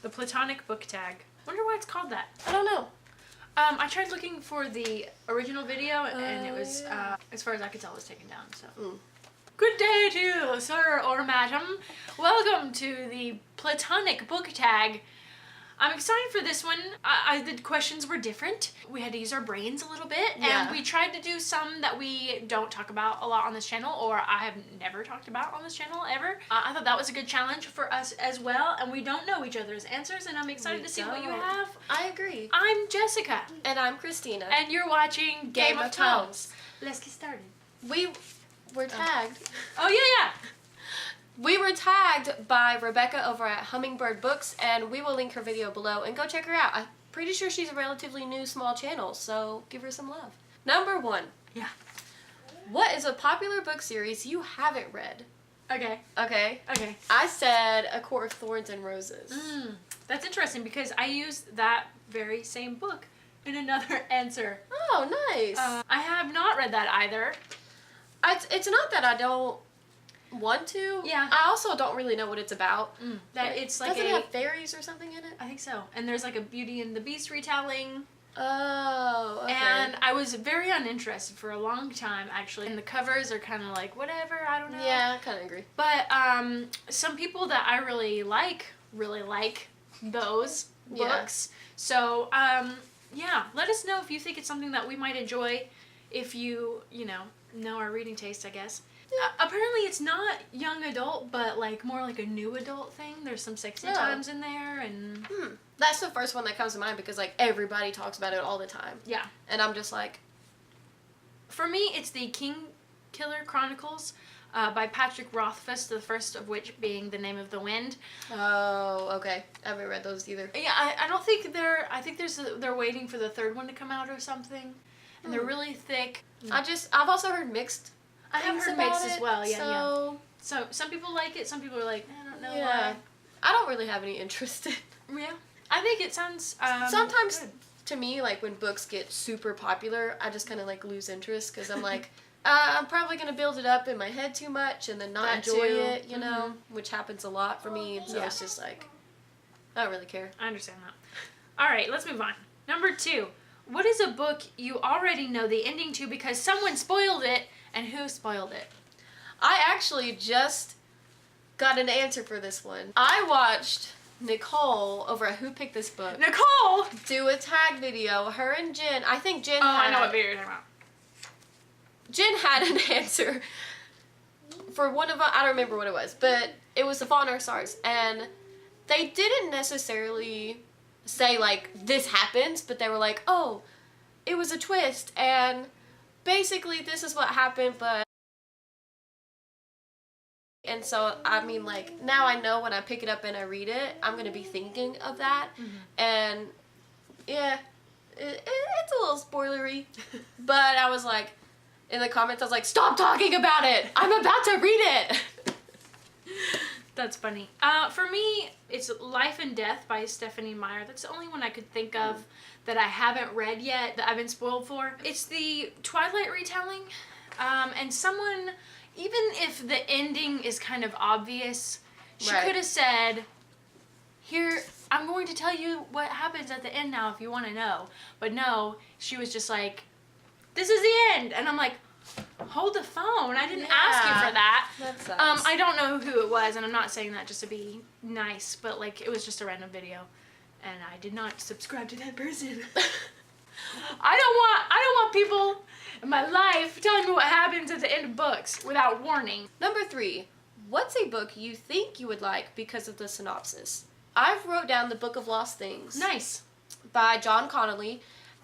The Platonic Book Tag. Wonder why it's called that. I don't know. I tried looking for the original video and it was, as far as I could tell, it was taken down, so. Good day to you, sir or madam. Welcome to the Platonic Book Tag. I'm excited for this one. The questions were different. We had to use our brains a little bit, and we tried to do some that we don't talk about a lot on this channel, or I have never talked about on this channel ever. I thought that was a good challenge for us as well, and we don't know each other's answers, and I'm excited to see what you have. I agree. I'm Jessica. And I'm Christina. And you're watching Game of Tomes. Let's get started. We were tagged. Oh, yeah. We were tagged by Rebecca over at Hummingbird Books, and we will link her video below, and go check her out. I'm pretty sure she's a relatively new small channel, so give her some love. Number 1. Yeah. What is a popular book series you haven't read? Okay. Okay. Okay. I said A Court of Thorns and Roses. That's interesting because I used that very same book in another answer. Oh, nice. I have not read that either. It's not that I don't want to. Yeah. I also don't really know what it's about. That it's like doesn't it have fairies or something in it? I think so. And there's like a Beauty and the Beast retelling. Oh, okay. And I was very uninterested for a long time, actually. And the covers are kind of like, whatever, I don't know. Yeah, I kind of agree. But some people that I really like those books. So, yeah, let us know if you think it's something that we might enjoy, if you know our reading taste, I guess. Apparently it's not young adult, but like more like a new adult thing. There's some sexy times in there, and that's the first one that comes to mind because like everybody talks about it all the time. Yeah. And I'm just like, for me, it's the King Killer Chronicles by Patrick Rothfuss, the first of which being The Name of the Wind. Oh, okay. I haven't read those either. Yeah, I don't think I think they're waiting for the third one to come out or something, and they're really thick. I've also heard mixed. I have heard mixed as well, So some people like it, some people are like, I don't know yeah. why. I don't really have any interest in. Yeah. I think it sounds sometimes good. To me, like when books get super popular, I just kind of like lose interest because I'm like, I'm probably gonna build it up in my head too much and then not enjoy it, you know, which happens a lot for me. And so it's just like, I don't really care. I understand that. All right, let's move on. Number 2. What is a book you already know the ending to because someone spoiled it, and who spoiled it? I actually just got an answer for this one. I watched Nicole over at Who Picked This Book Nicole! do a tag video. Her and Jen, I think Jen I know what video you're talking about. Jen had an answer for one of them. I don't remember what it was, but it was The Fault in Our Stars, and they didn't necessarily say like this happens, but they were like, oh, it was a twist, and basically this is what happened, but. And so, I mean, like, now I know when I pick it up and I read it, I'm going to be thinking of that. And, yeah, it's a little spoilery. But I was like, in the comments, I was like, stop talking about it! I'm about to read it! That's funny. For me, it's Life and Death by Stephanie Meyer. That's the only one I could think of that I haven't read yet, that I've been spoiled for. It's the Twilight retelling. And someone, even if the ending is kind of obvious, she could have said, here, I'm going to tell you what happens at the end now if you want to know. But no, she was just like, this is the end. And I'm like, hold the phone. I didn't ask you for that. That sucks. I don't know who it was, and I'm not saying that just to be nice, but like it was just a random video, and I did not subscribe to that person. I don't want people in my life telling me what happens at the end of books without warning. Number 3, what's a book you think you would like because of the synopsis? I've wrote down The Book of Lost Things. Nice. By John Connolly,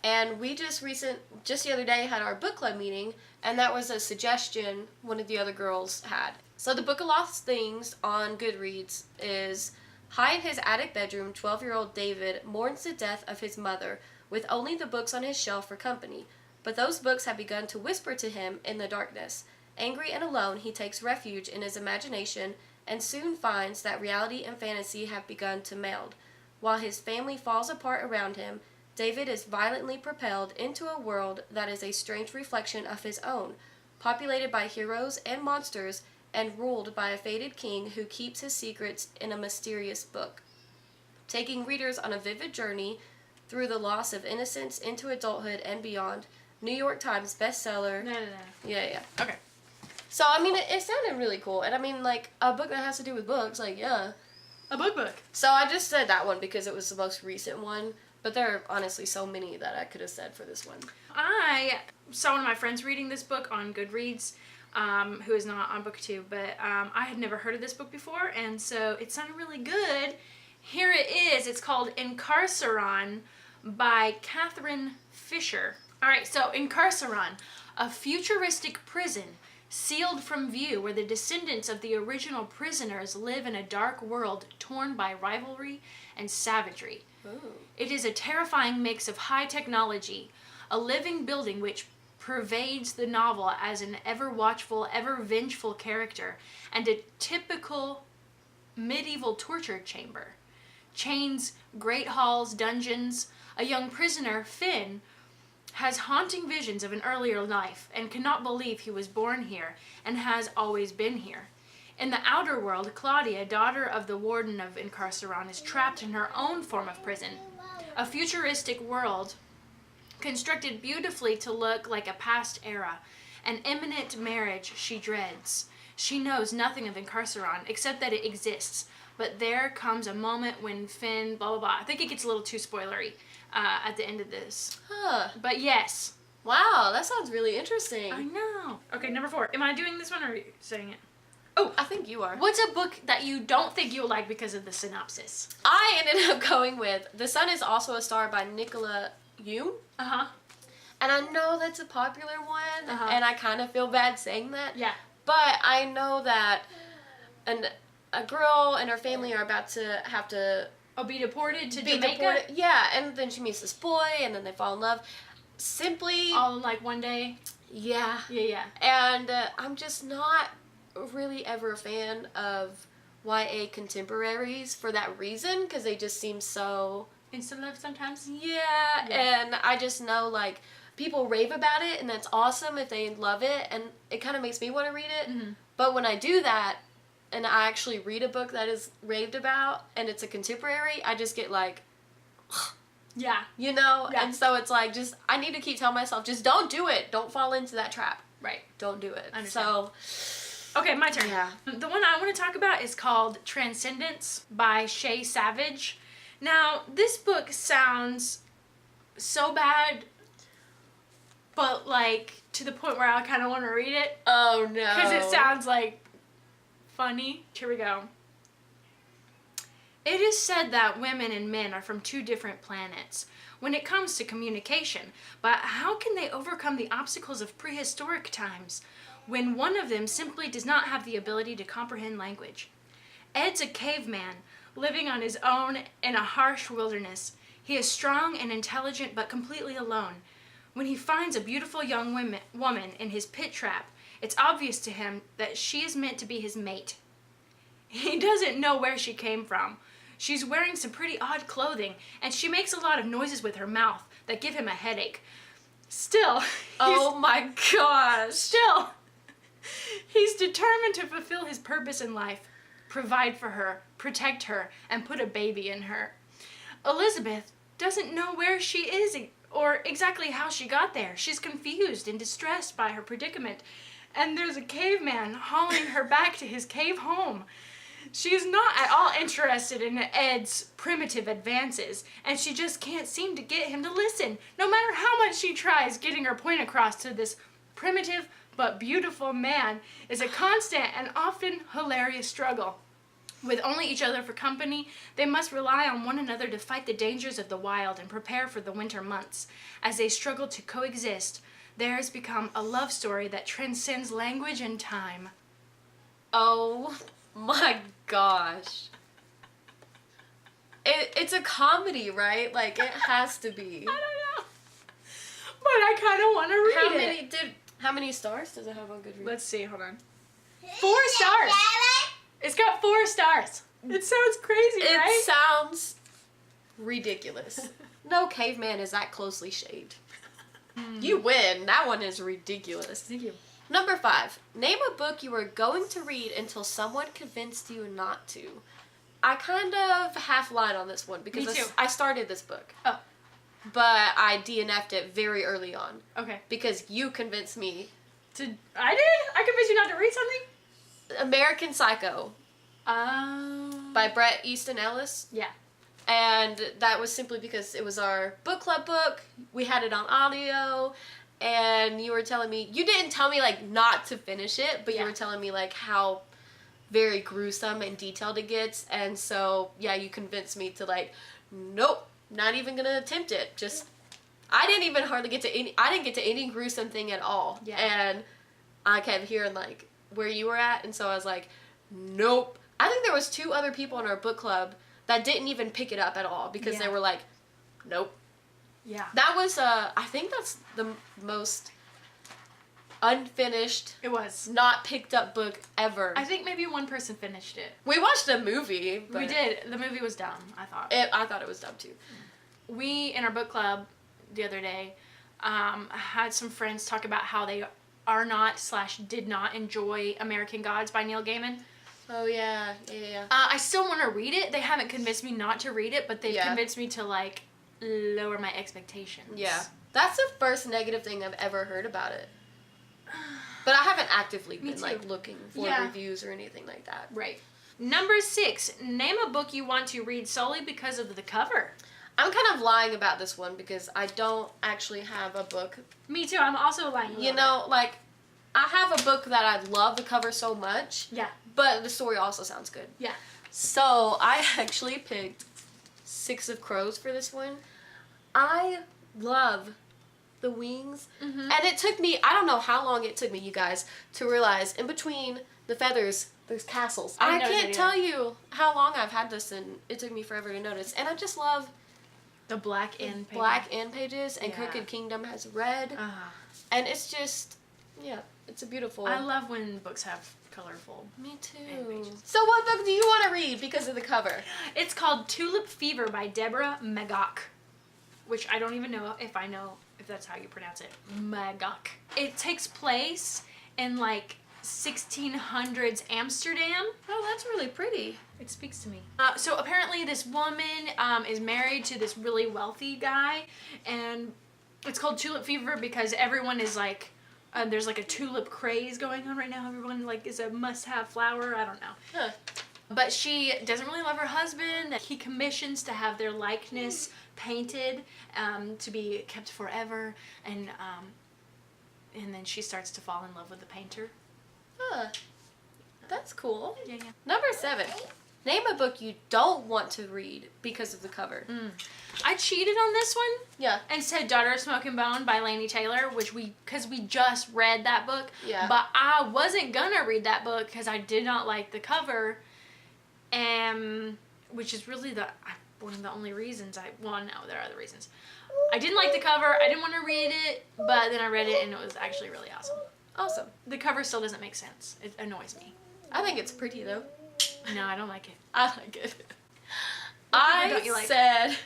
and we just the other day had our book club meeting, and that was a suggestion one of the other girls had. So The Book of Lost Things on Goodreads is, high in his attic bedroom, 12-year-old David mourns the death of his mother with only the books on his shelf for company. But those books have begun to whisper to him in the darkness. Angry and alone, he takes refuge in his imagination and soon finds that reality and fantasy have begun to meld. While his family falls apart around him, David is violently propelled into a world that is a strange reflection of his own, populated by heroes and monsters and ruled by a fated king who keeps his secrets in a mysterious book. taking readers on a vivid journey through the loss of innocence into adulthood and beyond. New York Times bestseller. No. Yeah. Okay. So, I mean, it sounded really cool. And I mean, like, a book that has to do with books, like, yeah. A book. So I just said that one because it was the most recent one. But there are honestly so many that I could have said for this one. I saw one of my friends reading this book on Goodreads, who is not on BookTube, but I had never heard of this book before, and so it sounded really good. Here it is. It's called Incarceron by Catherine Fisher. Alright, so Incarceron, a futuristic prison sealed from view where the descendants of the original prisoners live in a dark world torn by rivalry and savagery. Ooh. It is a terrifying mix of high technology, a living building which pervades the novel as an ever-watchful, ever-vengeful character, and a typical medieval torture chamber. Chains, great halls, dungeons. A young prisoner, Finn, has haunting visions of an earlier life and cannot believe he was born here and has always been here. In the outer world, Claudia, daughter of the warden of Incarceron, is trapped in her own form of prison. A futuristic world constructed beautifully to look like a past era, an imminent marriage she dreads. She knows nothing of Incarceron except that it exists, but there comes a moment when Finn, blah, blah, blah. I think it gets a little too spoilery at the end of this. Huh. But yes. Wow, that sounds really interesting. I know. Okay, number 4. Am I doing this one or are you saying it? Oh, I think you are. What's a book that you don't think you'll like because of the synopsis? I ended up going with The Sun is Also a Star by Nicola Youve. Uh-huh. And I know that's a popular one, Uh-huh. and I kind of feel bad saying that. Yeah. But I know that a girl and her family are about to have to Oh, be deported to be Jamaica? deported. Yeah, and then she meets this boy, and then they fall in love. Simply, All in like one day? yeah. Yeah. And I'm just not really ever a fan of YA contemporaries for that reason, because they just seem so... Instant love sometimes? Yeah, and I just know, like, people rave about it, and that's awesome if they love it, and it kind of makes me want to read it. Mm-hmm. But when I do that, and I actually read a book that is raved about, and it's a contemporary, I just get like, Yeah. you know? Yeah. And so it's like, just, I need to keep telling myself, just don't do it. Don't fall into that trap. Right. Don't do it. Understand. So, Okay, my turn. Yeah. The one I want to talk about is called Transcendence by Shay Savage. Now, this book sounds so bad, but like to the point where I kind of want to read it. oh no. Because it sounds like funny. Here we go. It is said that women and men are from 2 different planets when it comes to communication, but how can they overcome the obstacles of prehistoric times when one of them simply does not have the ability to comprehend language? Ed's a caveman living on his own in a harsh wilderness. He is strong and intelligent but completely alone. When he finds a beautiful young woman in his pit trap, it's obvious to him that she is meant to be his mate. He doesn't know where she came from. She's wearing some pretty odd clothing, and she makes a lot of noises with her mouth that give him a headache. Still, oh my gosh. he's determined to fulfill his purpose in life, provide for her, protect her, and put a baby in her. Elizabeth doesn't know where she is or exactly how she got there. She's confused and distressed by her predicament, and there's a caveman hauling her back to his cave home. She is not at all interested in Ed's primitive advances, and she just can't seem to get him to listen, no matter how much she tries. Getting her point across to this primitive but beautiful man is a constant and often hilarious struggle. With only each other for company, they must rely on one another to fight the dangers of the wild and prepare for the winter months. As they struggle to coexist, there has become a love story that transcends language and time. Oh my gosh. It's a comedy, right? Like, it has to be. I don't know. But I kind of want to read it. How many stars does it have on Goodreads? Let's see, hold on. 4 stars. It's got 4 stars. It sounds crazy, right? It sounds ridiculous. No caveman is that closely shaved. You win. That one is ridiculous. Thank you. Number 5. Name a book you were going to read until someone convinced you not to. I kind of half lied on this one because Me too. I started this book. Oh. But I DNF'd it very early on. Okay. Because you convinced me. I did? I convinced you not to read something? American Psycho. By Bret Easton Ellis. Yeah. And that was simply because it was our book club book. We had it on audio. And you were telling me, you didn't tell me like not to finish it, but you were telling me like how very gruesome and detailed it gets. And so, yeah, you convinced me to like, nope, not even gonna attempt it. Just, I didn't even hardly get to any gruesome thing at all. Yeah. And I kept hearing like where you were at. And so I was like, nope. I think there was 2 other people in our book club that didn't even pick it up at all because they were like, nope. Yeah. That was, I think that's the most unfinished, It was. not picked up book ever. I think maybe one person finished it. We watched a movie. But We did. The movie was dumb, I thought. I thought it was dumb too. We, in our book club the other day, had some friends talk about how they are not / did not enjoy American Gods by Neil Gaiman. Oh, yeah. I still want to read it. They haven't convinced me not to read it, but they've Yeah. convinced me to, like, lower my expectations. Yeah. That's the first negative thing I've ever heard about it. But I haven't actively Me been, too. like, looking for Yeah. reviews or anything like that. Right. Number 6, name a book you want to read solely because of the cover. I'm kind of lying about this one because I don't actually have a book. Me too. I'm also lying. You know, like, I have a book that I love the cover so much. Yeah. But the story also sounds good. Yeah. So, I actually picked 6 of Crows for this one. I love the wings. Mm-hmm. And it took me, I don't know how long it took me, you guys, to realize in between the feathers, there's castles. I can't tell you how long I've had this, and it took me forever to notice. And I just love the black end pages. black end pages, and Yeah. Crooked Kingdom has red. And it's just, yeah, it's a beautiful... I love when books have colorful. Me too. pages. So what book do you want to read because of the cover? It's called Tulip Fever by Deborah Magok, which I don't even know if that's how you pronounce it. Magok. It takes place in like 1600s Amsterdam. Oh, that's really pretty. It speaks to me. So apparently this woman is married to this really wealthy guy, and it's called Tulip Fever because everyone is like, there's like a tulip craze going on right now. Everyone like is a must-have flower. I don't know. Huh. But she doesn't really love her husband. He commissions to have their likeness painted to be kept forever, and then she starts to fall in love with the painter. Huh. That's cool. Yeah. Number 7. Name a book you don't want to read because of the cover. I cheated on this one. Yeah. And said Daughter of Smoke and Bone by Laini Taylor, because we just read that book. Yeah. But I wasn't gonna read that book because I did not like the cover, which is really one of the only reasons no, there are other reasons. I didn't like the cover, I didn't want to read it, but then I read it and it was actually really awesome. Awesome. The cover still doesn't make sense. It annoys me. I think it's pretty though. No, I don't like it. I like it. What don't you like? Said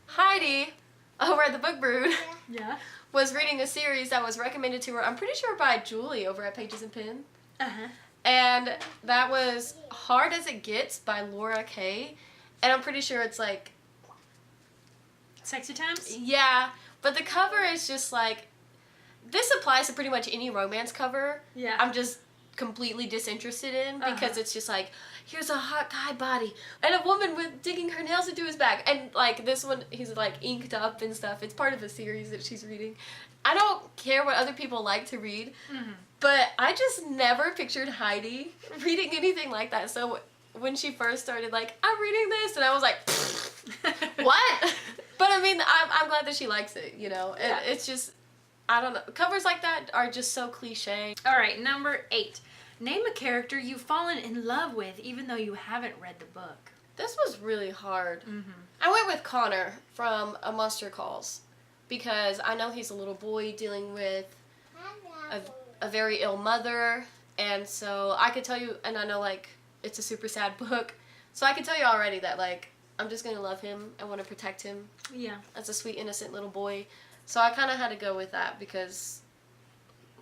Heidi over at the Book Brood Yeah. was reading a series that was recommended to her, I'm pretty sure by Julie over at Pages and Pen. Uh-huh. And that was Hard as It Gets by Laura Kay. And I'm pretty sure it's like... Sexy Times? Yeah, but the cover is just like... This applies to pretty much any romance cover. Yeah. I'm just completely disinterested in because it's just like, here's a hot guy body and a woman with digging her nails into his back. And like this one, he's like inked up and stuff. It's part of a series that she's reading. I don't care what other people like to read, but I just never pictured Heidi reading anything like that. So when she first started like, I'm reading this, and I was like, what? But I mean, I'm glad that she likes it, you know? And it's just, I don't know. Covers like that are just so cliche. All right, number 8. Name a character you've fallen in love with even though you haven't read the book. This was really hard. I went with Connor from A Monster Calls because I know he's a little boy dealing with a very ill mother, and so I could tell you, and I know like it's a super sad book, so I can tell you already that like I'm just gonna love him. I want to protect him. Yeah. As a sweet innocent little boy. So I kind of had to go with that because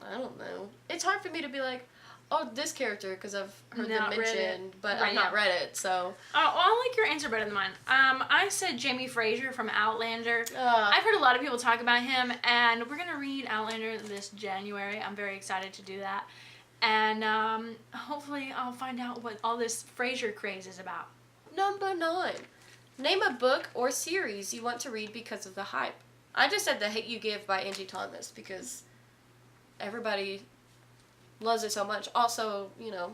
I don't know. It's hard for me to be like, oh, this character, because I've heard them Not read it. mentioned, but Right, I've not yeah. read it, so. Oh, well, I like your answer better than mine. I said Jamie Fraser from Outlander. Uh, I've heard a lot of people talk about him, and we're going to read Outlander this January. I'm very excited to do that. And hopefully I'll find out what all this Fraser craze is about. Number 9. Name a book or series you want to read because of the hype. I just said The Hate You Give by Angie Thomas because everybody loves it so much. Also, you know,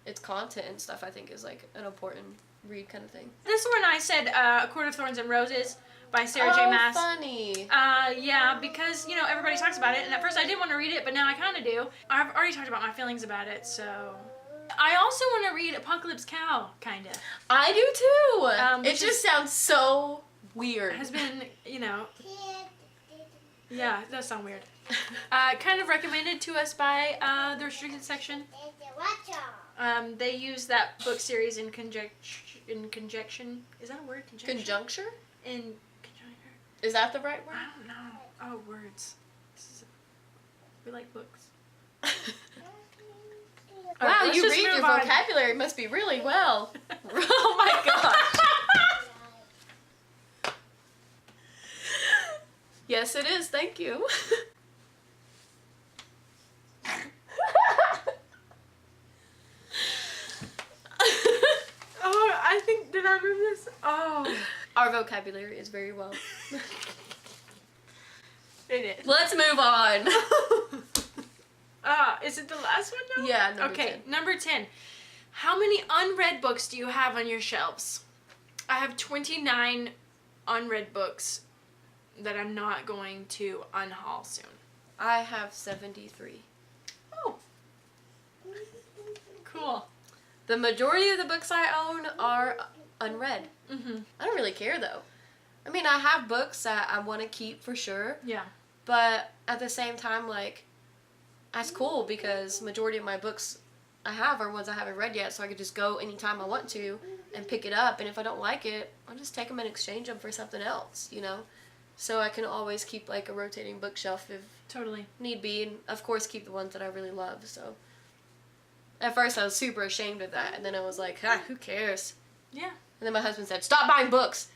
its content and stuff I think is like an important read kind of thing. This one I said A Court of Thorns and Roses by Sarah J. Maas. Funny. Yeah, because, you know, everybody talks about it, and at first I didn't want to read it, but now I kind of do. I've already talked about my feelings about it, so... I also want to read Apocalypse Cow, kind of. I do too! It which just sounds so weird. Has been, you know... Yeah, it does sound weird. Kind of recommended to us by the restricted section. They use that book series in conjunction. Is that a word? Conjuncture? In conjunction. Is that the right word? I don't know. Oh, words. We like books. Wow, Alright, you let's read just your move on. vocabulary must be really well. Oh my gosh. Yes, it is. Thank you. Oh, I think, did I move this? Oh. Our vocabulary is very well. It is. Let's move on. Is it the last one now? Yeah, number Okay, 10. number 10. How many unread books do you have on your shelves? I have 29 unread books that I'm not going to unhaul soon. I have 73. Oh. Cool. The majority of the books I own are unread. Mm-hmm. I don't really care though. I mean, I have books that I want to keep for sure, Yeah. but at the same time, like, that's cool because majority of my books I have are ones I haven't read yet, so I could just go anytime I want to and pick it up, and if I don't like it, I'll just take them and exchange them for something else, you know? So I can always keep, like, a rotating bookshelf if Totally. need be, and of course keep the ones that I really love, so. At first I was super ashamed of that, and then I was like, who cares? Yeah. And then my husband said, stop buying books!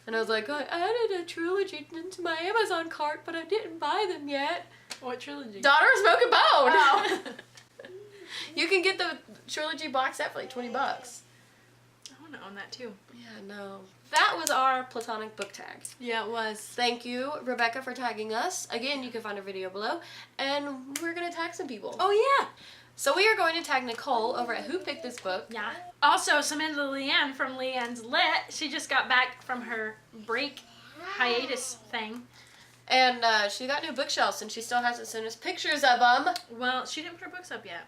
And I was like, I added a trilogy into my Amazon cart, but I didn't buy them yet. What trilogy? Daughter of Smoke and Bone! Oh. You can get the trilogy box set for like $20. I want to own that too. Yeah, no. That was our Platonic Book Tag. Yeah, it was. Thank you, Rebecca, for tagging us. Again, you can find our video below. And we're going to tag some people. Oh, yeah. So we are going to tag Nicole over at Who Picked This Book. Yeah. Also, Samantha Leanne from Leanne's Lit. She just got back from her break hiatus thing. And she got new bookshelves, and she still hasn't sent us pictures of them. Well, she didn't put her books up yet.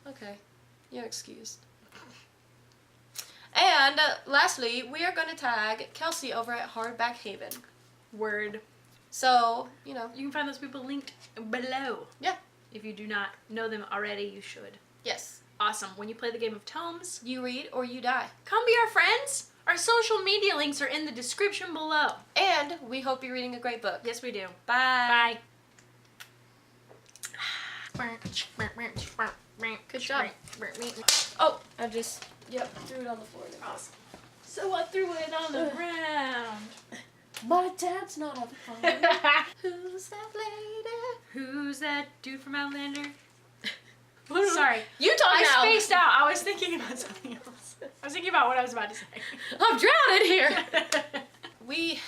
Okay, you're excused. And lastly, we are going to tag Kelsey over at Hardback Haven. Word. So, you know. You can find those people linked below. Yeah. If you do not know them already, you should. Yes. Awesome. When you play the game of Tomes, You read or you die. come be our friends. Our social media links are in the description below. And we hope you're reading a great book. Yes, we do. Bye. Bye. Good job. Oh, I just, threw it on the floor. Awesome. So I threw it on the ground. My dad's not on the phone. Who's that lady? Who's that dude from Outlander? Sorry. You talk now. I spaced out. I was thinking about something else. I was thinking about what I was about to say. I'm drowning here. We...